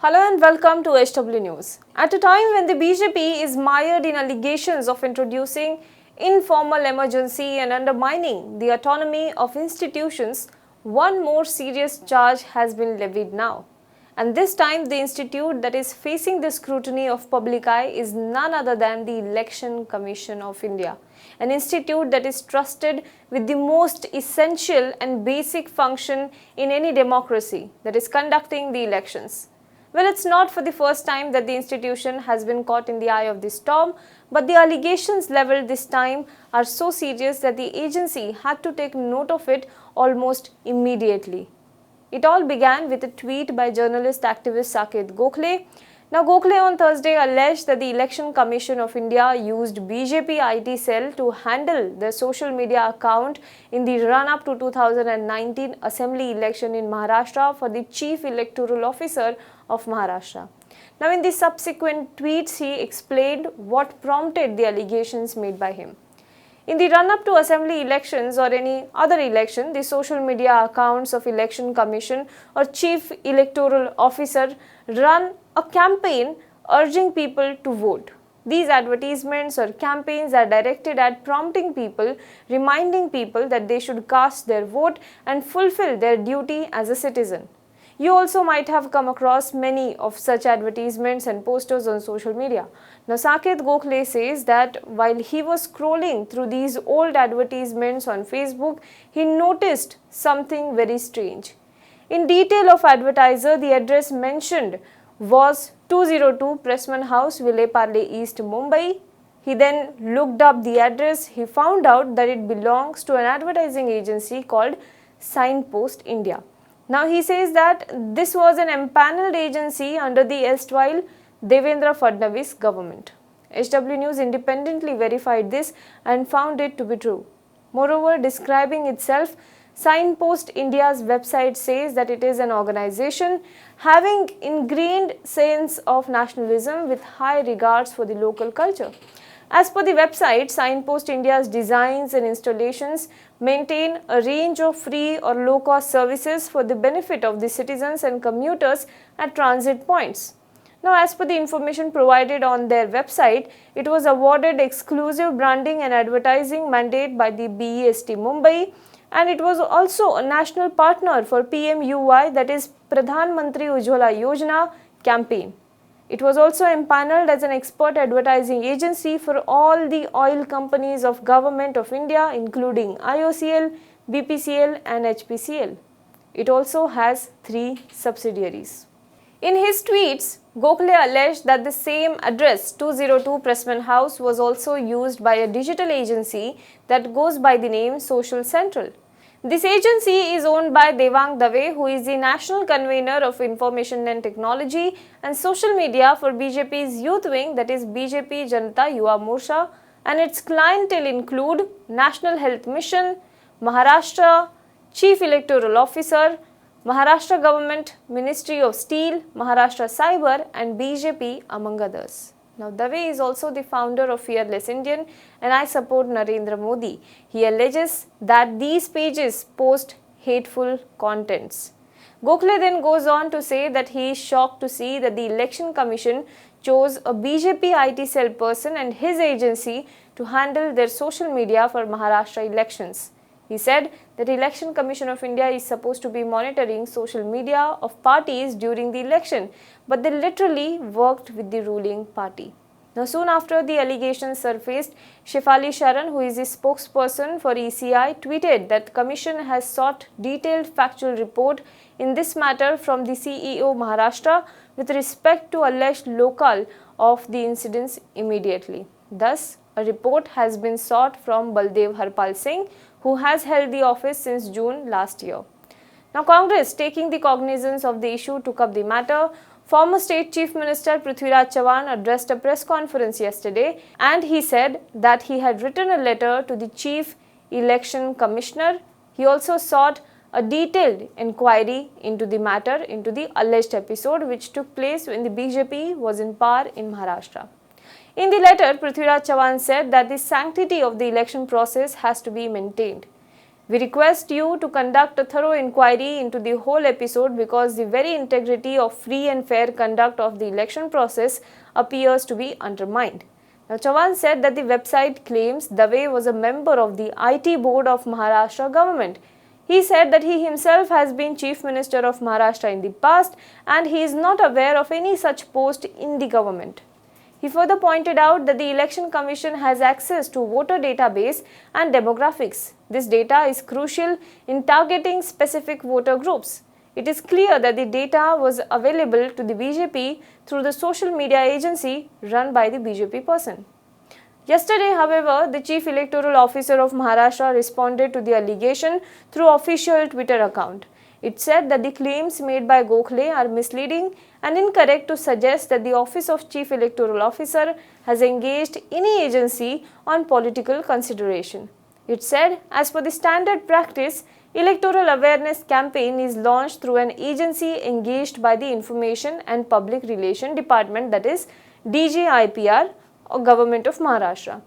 Hello and welcome to HW News. At a time when the BJP is mired in allegations of introducing informal emergency and undermining the autonomy of institutions, one more serious charge has been levied now. And this time, the institute that is facing the scrutiny of public eye is none other than the Election Commission of India, an institute that is trusted with the most essential and basic function in any democracy, that is conducting the elections. Well, it's not for the first time that the institution has been caught in the eye of the storm, but the allegations leveled this time are so serious that the agency had to take note of it almost immediately. It all began with a tweet by journalist activist Saket Gokhale. Now, Gokhale on Thursday alleged that the Election Commission of India used BJP IT cell to handle their social media account in the run-up to 2019 Assembly election in Maharashtra for the Chief Electoral Officer of Maharashtra. Now, in the subsequent tweets, he explained what prompted the allegations made by him. In the run-up to assembly elections or any other election, the social media accounts of Election Commission or Chief Electoral Officer run a campaign urging people to vote. These advertisements or campaigns are directed at prompting people, reminding people that they should cast their vote and fulfill their duty as a citizen. You also might have come across many of such advertisements and posters on social media. Now, Saket Gokhale says that while he was scrolling through these old advertisements on Facebook, he noticed something very strange. In detail of advertiser, the address mentioned was 202 Pressman House, Vile Parle East, Mumbai. He then looked up the address. He found out that it belongs to an advertising agency called Signpost India. Now, he says that this was an empaneled agency under the erstwhile Devendra Fadnavis government. HW News independently verified this and found it to be true. Moreover, describing itself, Signpost India's website says that it is an organization having ingrained sense of nationalism with high regards for the local culture. As per the website, Signpost India's designs and installations maintain a range of free or low-cost services for the benefit of the citizens and commuters at transit points. Now, as per the information provided on their website, it was awarded exclusive branding and advertising mandate by the BEST Mumbai, and it was also a national partner for PMUY, that is Pradhan Mantri Ujjwala Yojana campaign. It was also empaneled as an expert advertising agency for all the oil companies of Government of India, including IOCL, BPCL and HPCL. It also has 3 subsidiaries. In his tweets, Gokhale alleged that the same address, 202 Pressman House, was also used by a digital agency that goes by the name Social Central. This agency is owned by Devang Dave, who is the national convener of information and technology and social media for BJP's youth wing, that is BJP Janata Yuva Morcha, and its clientele include National Health Mission, Maharashtra Chief Electoral Officer, Maharashtra Government Ministry of Steel, Maharashtra Cyber and BJP, among others. Now, Dave is also the founder of Fearless Indian and I Support Narendra Modi. He alleges that these pages post hateful contents. Gokhale then goes on to say that he is shocked to see that the Election Commission chose a BJP IT cell person and his agency to handle their social media for Maharashtra elections. He said that Election Commission of India is supposed to be monitoring social media of parties during the election, but they literally worked with the ruling party. Now, soon after the allegations surfaced, Shefali Sharan, who is the spokesperson for ECI, tweeted that the Commission has sought detailed factual report in this matter from the CEO Maharashtra with respect to alleged locale of the incidents immediately. Thus, a report has been sought from Baldev Harpal Singh, who has held the office since June last year. Now, Congress, taking the cognizance of the issue, took up the matter. Former State Chief Minister Prithviraj Chavan addressed a press conference yesterday and he said that he had written a letter to the Chief Election Commissioner. He also sought a detailed inquiry into the matter, into the alleged episode which took place when the BJP was in power in Maharashtra. In the letter, Prithviraj Chavan said that the sanctity of the election process has to be maintained. We request you to conduct a thorough inquiry into the whole episode because the very integrity of free and fair conduct of the election process appears to be undermined. Now, Chavan said that the website claims Dave was a member of the IT board of Maharashtra government. He said that he himself has been Chief Minister of Maharashtra in the past and he is not aware of any such post in the government. He further pointed out that the Election Commission has access to voter database and demographics. This data is crucial in targeting specific voter groups. It is clear that the data was available to the BJP through the social media agency run by the BJP person. Yesterday, however, the Chief Electoral Officer of Maharashtra responded to the allegation through official Twitter account. It said that the claims made by Gokhale are misleading and incorrect to suggest that the Office of Chief Electoral Officer has engaged any agency on political consideration. It said, as per the standard practice, electoral awareness campaign is launched through an agency engaged by the Information and Public Relations Department, that is DGIPR, or Government of Maharashtra.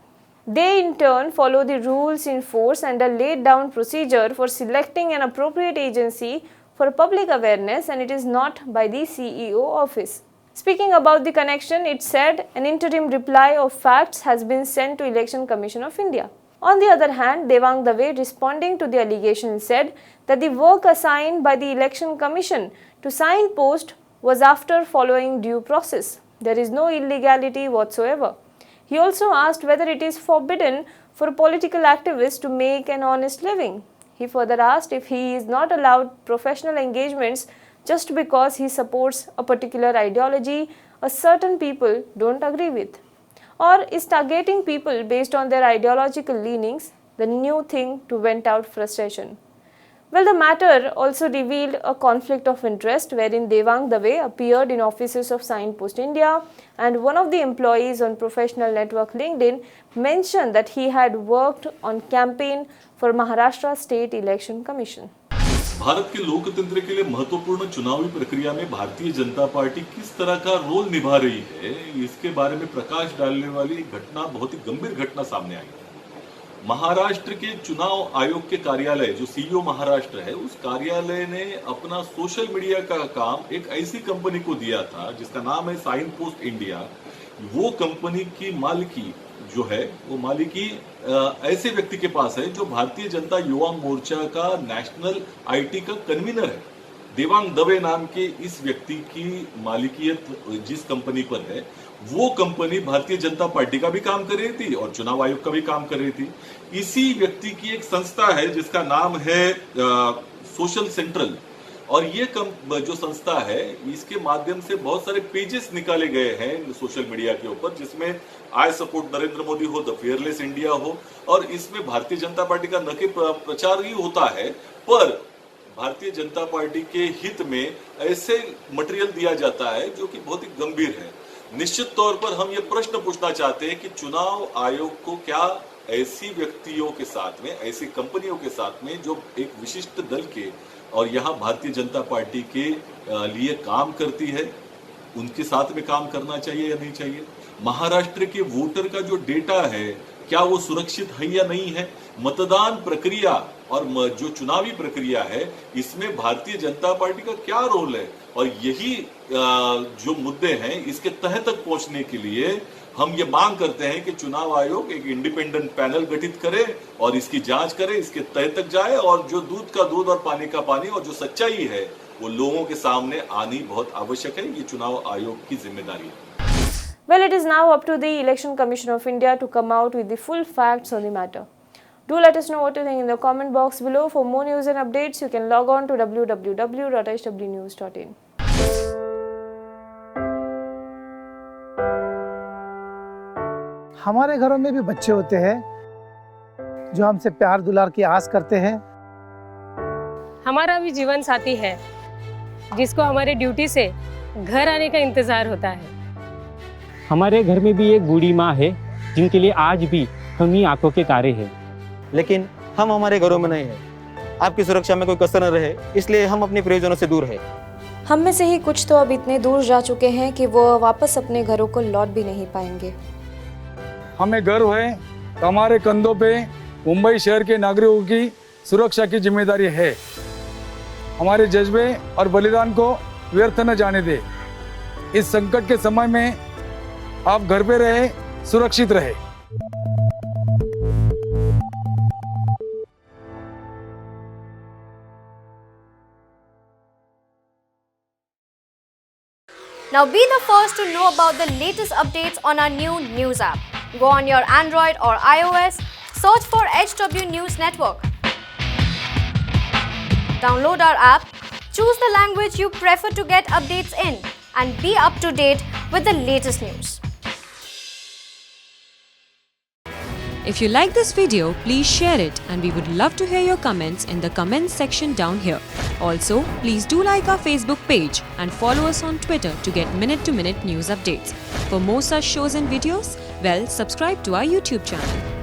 They in turn follow the rules in force and a laid down procedure for selecting an appropriate agency for public awareness, and it is not by the CEO office. Speaking about the connection, it said an interim reply of facts has been sent to Election Commission of India. On the other hand, Devang Dave, responding to the allegation, said that the work assigned by the Election Commission to signpost was after following due process. There is no illegality whatsoever. He also asked whether it is forbidden for political activists to make an honest living. He further asked if he is not allowed professional engagements just because he supports a particular ideology a certain people don't agree with, or is targeting people based on their ideological leanings the new thing to vent out frustration. Well, the matter also revealed a conflict of interest wherein Devang Dave appeared in offices of Signpost India, and one of the employees on professional network LinkedIn mentioned that he had worked on campaign for Maharashtra State Election Commission. Bharat के लोकतंत्र के लिए महत्वपूर्ण चुनावी प्रक्रिया में Bharatiya Janata party किस तरह का रोल निभा रही है, इसके बारे में प्रकाश डालने वाली घटना, बहुत ही गंभीर घटना सामने आई है। महाराष्ट्र के चुनाव आयोग के कार्यालय, जो सीईओ महाराष्ट्र है, उस कार्यालय ने अपना सोशल मीडिया का काम एक ऐसी कंपनी को दिया था जिसका नाम है साइनपोस्ट इंडिया। वो कंपनी की मालिकी जो है, वो मालिकी ऐसे व्यक्ति के पास है जो भारतीय जनता युवा मोर्चा का नेशनल आईटी का कन्वीनर है। देवांग दवे नाम के इस व्यक्ति की मालिकियत जिस कंपनी पर है, वो कंपनी भारतीय जनता पार्टी का भी काम कर रही थी और चुनाव आयोग का भी काम कर रही थी। इसी व्यक्ति की एक संस्था है जिसका नाम है सोशल सेंट्रल, और ये जो संस्था है, इसके माध्यम से बहुत सारे पेजेस निकाले गए हैं सोशल मीडिया के ऊपर, जिसमें आई सपोर्ट नरेंद्र मोदी हो, द फेयरलेस इंडिया हो, और इसमें भारतीय जनता पार्टी का न केवल प्रचार ही होता है, पर भारतीय जनता पार्टी के हित में ऐसे मटेरियल दिया जाता है जो कि बहुत ही गंभीर है। निश्चित तौर पर हम ये प्रश्न पूछना चाहते हैं कि चुनाव आयोग को क्या ऐसी व्यक्तियों के साथ में, ऐसी कंपनियों के साथ में जो एक विशिष्ट दल के और यहाँ भारतीय जनता पार्टी के लिए काम करती है, उनके साथ में काम करना चाहिए या नहीं चाहिए? महाराष्ट्र के वोटर का जो डेटा है, क्या वो सुरक्षित है या नहीं है? मतदान प्रक्रिया और जो चुनावी प्रक्रिया है, इसमें भारतीय जनता पार्टी का क्या रोल है? और यही जो मुद्दे हैं, इसके तह तक पहुंचने के लिए हम ये मांग करते हैं कि चुनाव आयोग एक इंडिपेंडेंट पैनल गठित करे और इसकी जांच करे, इसके तह तक जाए, और जो दूध का दूध और पानी का पानी, और जो सच्चाई है वो लोगों के सामने आनी बहुत आवश्यक है। ये चुनाव आयोग की जिम्मेदारी है। Well, it is now up to the Election Commission of India to come out with the full facts on the matter. Do let us know what you think in the comment box below. For more news and updates, you can log on to www.hwnews.in. हमारे घरों में भी बच्चे होते हैं जो हमसे प्यार दुलार की आस करते हैं। हमारा भी जीवन साथी है जिसको हमारे ड्यूटी से घर आने का इंतजार होता है। हमारे घर में भी एक बूढ़ी माँ है जिनके लिए आज भी हम ही आंखों के तारे हैं। लेकिन हम हमारे घरों में नहीं हैं। आपकी सुरक्षा में कोई कसर न रहे, इसलिए हम अपने प्रियजनों से दूर हैं। हम में से ही कुछ तो अब इतने दूर जा चुके हैं कि वो वापस अपने घरों को लौट भी नहीं पाएंगे। हमें गर्व है कि हमारे कंधों पे मुंबई शहर के नागरिकों की सुरक्षा की जिम्मेदारी है। हमारे जज्बे और बलिदान को व्यर्थ न जाने दे। इस संकट के समय में आप घर पे रहे, सुरक्षित रहे। Now be the first to know about the latest updates on our new news app. Go on your Android or iOS, search for HW News Network. Download our app, choose the language you prefer to get updates in, and be up to date with the latest news. If you like this video, please share it, and we would love to hear your comments in the comments section down here. Also, please do like our Facebook page and follow us on Twitter to get minute-to-minute news updates. For more such shows and videos, well, subscribe to our YouTube channel.